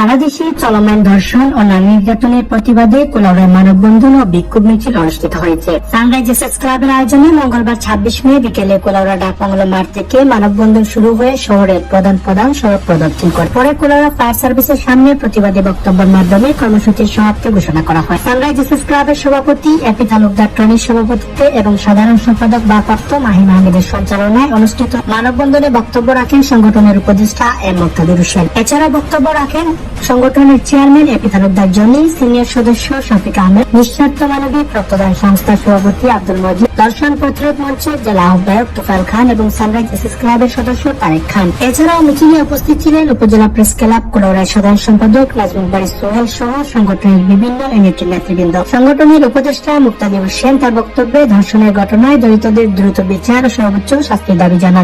সারা দেশে চলমান ধর্ষণ ও নারী নির্যাতনের প্রতিবাদে কুলাউড়ায় মানববন্ধন ও বিক্ষোভ মিছিল অনুষ্ঠিত হয়েছে। সানরাইজ এসএস ক্লাবের আয়োজনে মঙ্গলবার 26 মে বিকেলে কুলাউড়া ডাকবাংলো মাঠ থেকে মানববন্ধন শুরু হয়ে শহরের প্রধান সড়ক প্রদক্ষিণ করে পরে কুলাউড়া ফায়ার সার্ভিসের সামনে প্রতিবাদী বক্তব্যের মাধ্যমে কর্মসূচির সমাপ্তি ঘোষণা করা হয়। সানরাইজ এসএস ক্লাবের সভাপতি এপি তালুকদার টনির সভাপতিত্বে এবং সাধারণ সম্পাদক ভারপ্রাপ্ত মাহিম আহমেদের সঞ্চালনায় অনুষ্ঠিত মানববন্ধনে বক্তব্য রাখেন সংগঠনের উপদেষ্টা এম মুক্তাদির হোসেন। এছাড়া বক্তব্য রাখেন সংগঠনের chairman AP Talukdar Jony, senior সদস্য শফিক আহমেদ, নিঃস্বার্থ মানবিক রক্তদান সংস্থার সভাপতি আব্দুল মজিদ, দর্শন প্রতিরোধ মঞ্চের জেলা আহ্বায়ক তুফাইল খান এবং সানরাইজ এসএস ক্লাবের সদস্য তারেক খান। এছাড়াও মিছিলে উপস্থিত ছিলেন উপজেলা প্রেস ক্লাব কুলাউড়ার সাধারণ সম্পাদক নাজমুল বারী সোহেল সহ সংগঠনের বিভিন্ন ইউনিটের নেতৃবৃন্দ। সংগঠনের উপদেষ্টা মুক্তাদির হোসেন তার বক্তব্যে ধর্ষণের ঘটনায় জড়িতদের দ্রুত বিচার ও সর্বোচ্চ শাস্তির দাবি জানান।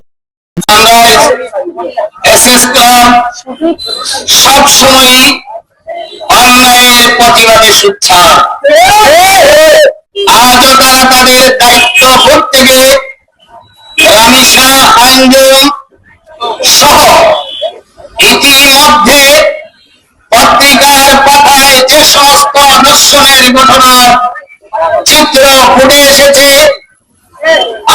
এসএস ক্লাব সবসময় অন্যায়ের প্রতিবাদে সোচ্চার। আজও তারা তাদের দায়িত্ব করতে গিয়ে রামিসা আঞ্জুম সহ ইতিমধ্যে পত্রিকার পাতায় যে সমস্ত ধর্ষণের ঘটনার চিত্র ফুটে এসেছে,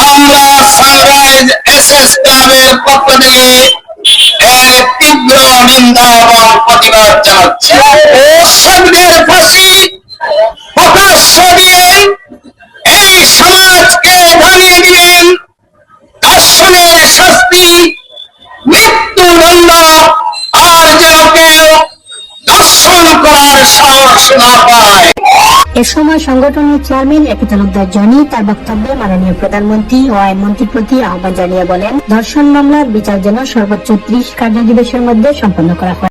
আমরা সানরাইজ এসএস ক্লাবের পক্ষ থেকে এর তীব্র নিন্দা এবং প্রতিবাদ জানাচ্ছি। দর্শকদের ফাঁসি প্রকাশ্য দিয়ে এই সমাজকে জানিয়ে দিলেন ধর্ষণের শাস্তি মৃত্যুদণ্ড, আর যেন কেউ ধর্ষণ করার সাহস না পায়। এ সময় সংগঠনের চেয়ারম্যান এপি তালুকদার জনি তার বক্তব্যে মাননীয় প্রধানমন্ত্রী ও আইনমন্ত্রীর প্রতি আহ্বান জানিয়ে বলেন, ধর্ষণ মামলার বিচার যেন সর্বোচ্চ 30 কার্যদিবসের মধ্যে সম্পন্ন করা হয়।